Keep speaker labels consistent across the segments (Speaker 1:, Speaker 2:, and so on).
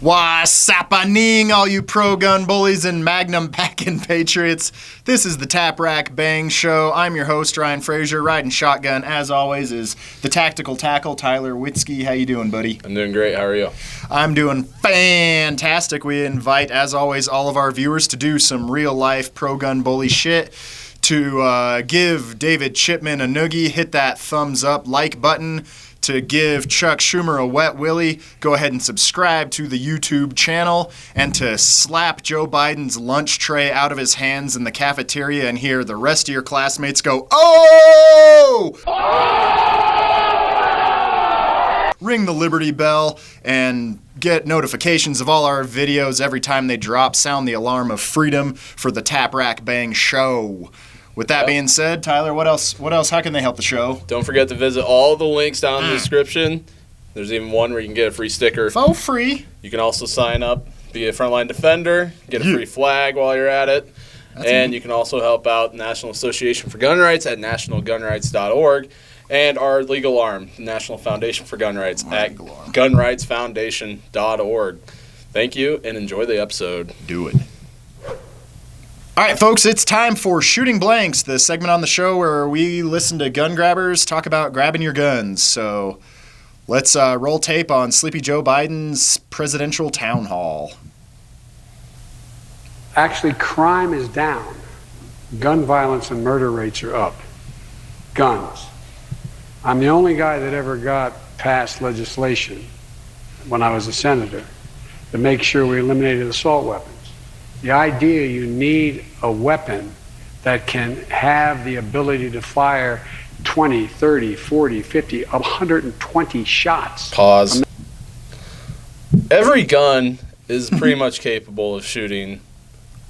Speaker 1: What's happening, all you pro-gun bullies and magnum-packing patriots? This is the Tap Rack Bang Show. I'm your host, Ryan Frasor. Riding shotgun, as always, is the tactical tackle, Tyler Witzke. How you doing, buddy?
Speaker 2: I'm doing great. How are you?
Speaker 1: I'm doing fantastic. We invite, as always, all of our viewers to do some real-life pro-gun bully shit. To give David Chipman a noogie, hit that thumbs up like button. To give Chuck Schumer a wet willy, go ahead and subscribe to the YouTube channel. And to slap Joe Biden's lunch tray out of his hands in the cafeteria and hear the rest of your classmates go, "Oh!" Ring the Liberty bell and get notifications of all our videos every time they drop. Sound the alarm of freedom for the Tap Rack Bang Show. With that being said, Tyler, what else? How can they help the show?
Speaker 2: Don't forget to visit all the links down in the description. There's even one where you can get a free sticker.
Speaker 1: For free. You
Speaker 2: can also sign up, be a Frontline defender, get a free flag while you're at it. And you can also help out the National Association for Gun Rights at nationalgunrights.org and our legal arm, the National Foundation for Gun Rights at gunrightsfoundation.org. Thank you and enjoy the episode.
Speaker 1: Do it. All right, folks, it's time for Shooting Blanks, the segment on the show where we listen to gun grabbers talk about grabbing your guns. So let's roll tape on Sleepy Joe Biden's presidential town hall.
Speaker 3: Actually, crime is down. Gun violence and murder rates are up. Guns. I'm the only guy that ever got passed legislation when I was a senator to make sure we eliminated assault weapons. The idea you need a weapon that can have the ability to fire 20, 30, 40, 50, 120 shots.
Speaker 2: Pause. Every gun is pretty much capable of shooting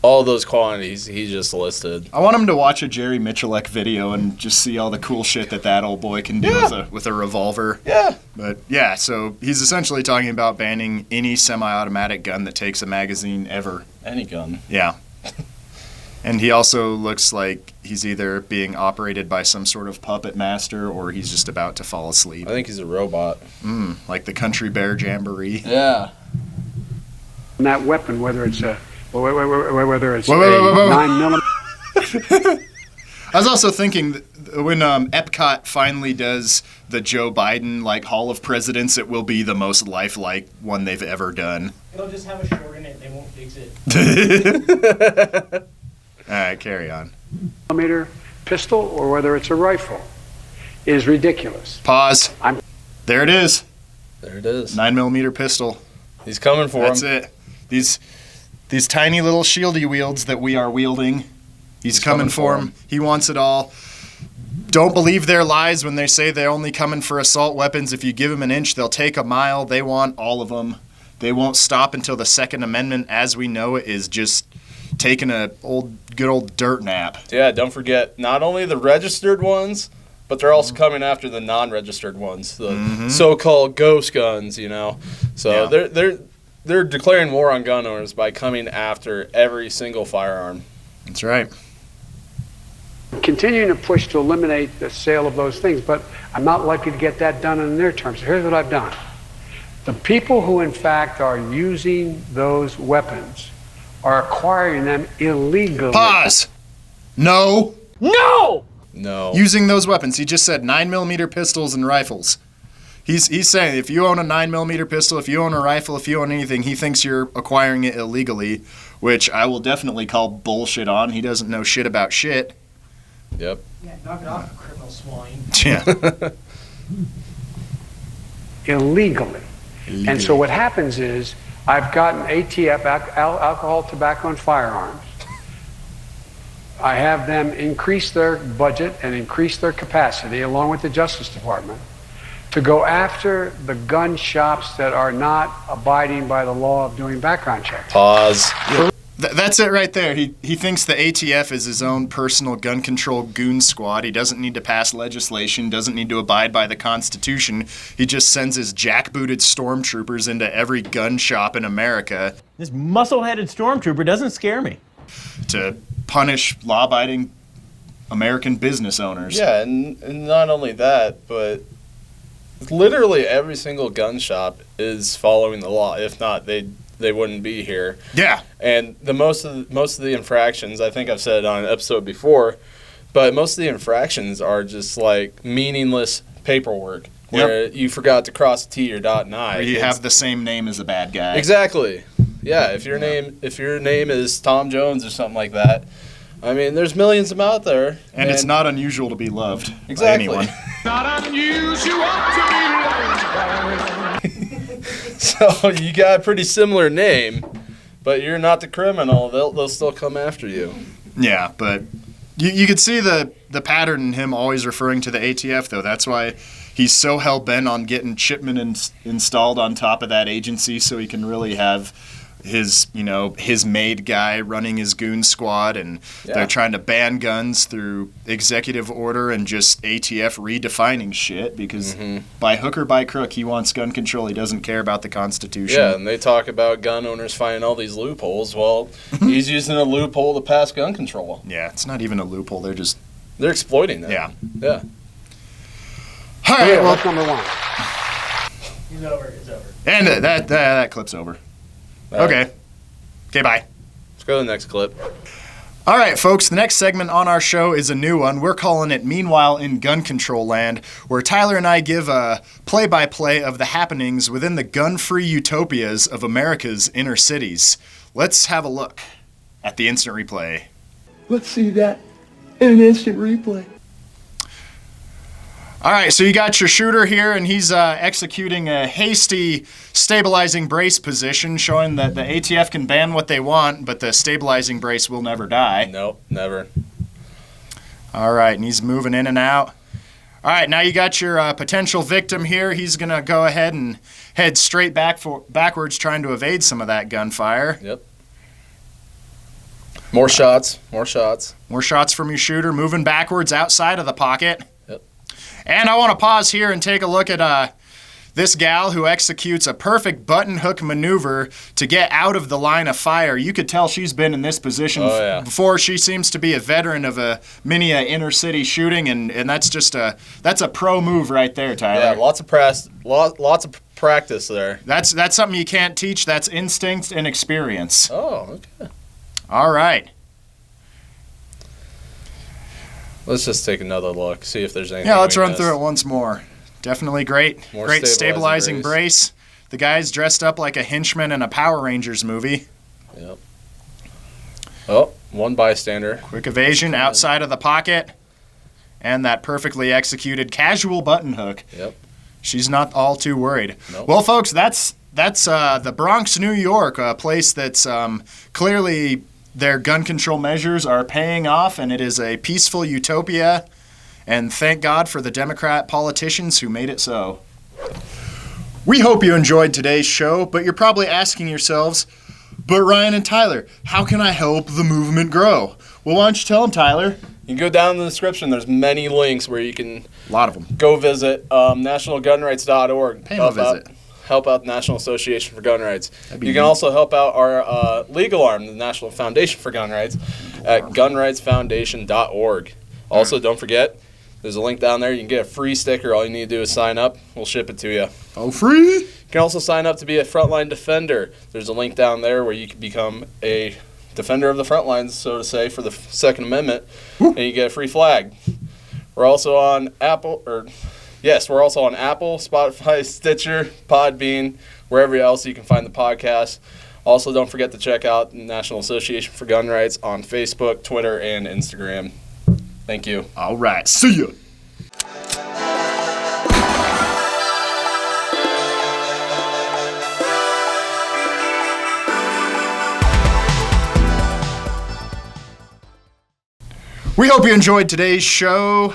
Speaker 2: all those quantities he just listed.
Speaker 1: I want him to watch a Jerry Michalek video and just see all the cool shit that old boy can do with a revolver.
Speaker 2: Yeah.
Speaker 1: But yeah, so he's essentially talking about banning any semi-automatic gun that takes a magazine ever.
Speaker 2: Any gun.
Speaker 1: Yeah. And he also looks like he's either being operated by some sort of puppet master or he's just about to fall asleep.
Speaker 2: I think he's a robot.
Speaker 1: Like the Country Bear Jamboree.
Speaker 2: Yeah.
Speaker 3: And that weapon, whether it's a 9mm.
Speaker 1: I was also thinking that when Epcot finally does the Joe Biden Hall of Presidents, it will be the most lifelike one they've ever done.
Speaker 4: It'll just have a short in it. They won't fix it.
Speaker 1: All right, carry on.
Speaker 3: Millimeter pistol or whether it's a rifle is ridiculous.
Speaker 1: Pause. There it is.
Speaker 2: There it is.
Speaker 1: 9mm pistol.
Speaker 2: He's coming for him.
Speaker 1: That's it. These tiny little shieldy wields that we are wielding, he's coming for him. He wants it all. Don't believe their lies when they say they're only coming for assault weapons. If you give them an inch, they'll take a mile. They want all of them. They won't stop until the Second Amendment, as we know it, is just taking a good old dirt nap.
Speaker 2: Yeah, don't forget, not only the registered ones, but they're also coming after the non-registered ones, the so-called ghost guns, you know. So they're declaring war on gun owners by coming after every single firearm.
Speaker 1: That's right.
Speaker 3: Continuing to push to eliminate the sale of those things, but I'm not likely to get that done in the near term. So here's what I've done. The people who, in fact, are using those weapons are acquiring them illegally.
Speaker 1: Pause. No.
Speaker 4: No!
Speaker 2: No.
Speaker 1: Using those weapons. He just said 9mm pistols and rifles. He's saying if you own a 9mm pistol, if you own a rifle, if you own anything, he thinks you're acquiring it illegally, which I will definitely call bullshit on. He doesn't know shit about shit.
Speaker 2: Yep.
Speaker 4: Yeah, knock it off, criminal swine.
Speaker 1: Yeah.
Speaker 3: Illegally. And so what happens is I've gotten ATF, alcohol, tobacco, and firearms. I have them increase their budget and increase their capacity, along with the Justice Department, to go after the gun shops that are not abiding by the law of doing background checks.
Speaker 2: Pause.
Speaker 1: Yeah. That's it right there. He thinks the ATF is his own personal gun control goon squad. He doesn't need to pass legislation, doesn't need to abide by the Constitution. He just sends his jackbooted stormtroopers into every gun shop in America.
Speaker 5: This muscle-headed stormtrooper doesn't scare me.
Speaker 1: To punish law-abiding American business owners.
Speaker 2: Yeah, and not only that, but literally every single gun shop is following the law. If not, they wouldn't be here.
Speaker 1: Yeah.
Speaker 2: And most of the infractions, I think I've said it on an episode before, but most of the infractions are just like meaningless paperwork where you forgot to cross a T or dot an I.
Speaker 1: Or you have the same name as a bad guy.
Speaker 2: Exactly. Yeah, if your name is Tom Jones or something like that, I mean, there's millions of them out there.
Speaker 1: And it's not unusual to be loved
Speaker 2: exactly.
Speaker 1: by anyone.
Speaker 6: Not unusual to be loved.
Speaker 2: So you got a pretty similar name, but you're not the criminal. They'll still come after you.
Speaker 1: Yeah, but you could see the pattern in him always referring to the ATF, though. That's why he's so hell-bent on getting Chipman installed on top of that agency so he can really have his made guy running his goon squad, and they're trying to ban guns through executive order and just ATF redefining shit because by hook or by crook he wants gun control. He doesn't care about the Constitution.
Speaker 2: Yeah, and they talk about gun owners finding all these loopholes. Well, he's using a loophole to pass gun control.
Speaker 1: Yeah, it's not even a loophole. They're
Speaker 2: exploiting it.
Speaker 1: Yeah.
Speaker 2: Yeah.
Speaker 1: All right, well,
Speaker 3: that's number one.
Speaker 4: He's over. It's over.
Speaker 1: And that clip's over. Okay, bye.
Speaker 2: Let's go to the next clip.
Speaker 1: All right, folks, the next segment on our show is a new one. We're calling it Meanwhile in Gun Control Land, where Tyler and I give a play-by-play of the happenings within the gun-free utopias of America's inner cities. Let's have a look at the instant replay.
Speaker 7: Let's see that in an instant replay.
Speaker 1: All right, so you got your shooter here, and he's executing a hasty stabilizing brace position, showing that the ATF can ban what they want, but the stabilizing brace will never die.
Speaker 2: Nope, never.
Speaker 1: All right, and he's moving in and out. All right, now you got your potential victim here. He's going to go ahead and head straight backwards, trying to evade some of that gunfire.
Speaker 2: Yep. More shots. More shots
Speaker 1: from your shooter, moving backwards outside of the pocket.
Speaker 2: Yep.
Speaker 1: And I want to pause here and take a look at this gal who executes a perfect button hook maneuver to get out of the line of fire. You could tell she's been in this position before. She seems to be a veteran of many inner city shooting, and that's a pro move right there, Tyler.
Speaker 2: Yeah, lots of practice there.
Speaker 1: That's something you can't teach. That's instinct and experience.
Speaker 2: Oh, okay.
Speaker 1: All right.
Speaker 2: Let's just take another look, see if there's anything.
Speaker 1: Yeah, let's run through it once more. Definitely great.
Speaker 2: More
Speaker 1: great stabilizing brace. The guy's dressed up like a henchman in a Power Rangers movie.
Speaker 2: Yep. Oh, one bystander.
Speaker 1: Quick evasion outside of the pocket. And that perfectly executed casual button hook.
Speaker 2: Yep.
Speaker 1: She's not all too worried.
Speaker 2: Nope.
Speaker 1: Well, folks, that's the Bronx, New York, a place that's clearly their gun control measures are paying off, and it is a peaceful utopia. And thank God for the Democrat politicians who made it so. We hope you enjoyed today's show, but you're probably asking yourselves, but Ryan and Tyler, how can I help the movement grow? Well, why don't you tell them, Tyler?
Speaker 2: You can go down in the description. There's many links where you can
Speaker 1: A lot of them.
Speaker 2: go visit nationalgunrights.org.
Speaker 1: Pay them a visit.
Speaker 2: Help out the National Association for Gun Rights.
Speaker 1: That'd be
Speaker 2: You can
Speaker 1: neat.
Speaker 2: also help out our legal arm, the National Foundation for Gun Rights, at gunrightsfoundation.org. Also, don't forget, there's a link down there. You can get a free sticker. All you need to do is sign up. We'll ship it to you.
Speaker 1: Oh, free?
Speaker 2: You can also sign up to be a Frontline Defender. There's a link down there where you can become a defender of the front lines, so to say, for the Second Amendment, and you get a free flag. We're also on Apple, Spotify, Stitcher, Podbean, wherever else you can find the podcast. Also, don't forget to check out the National Association for Gun Rights on Facebook, Twitter, and Instagram. Thank you.
Speaker 1: All right. See ya. We hope you enjoyed today's show.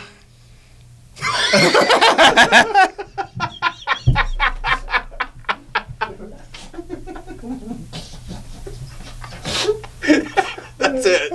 Speaker 2: That's it.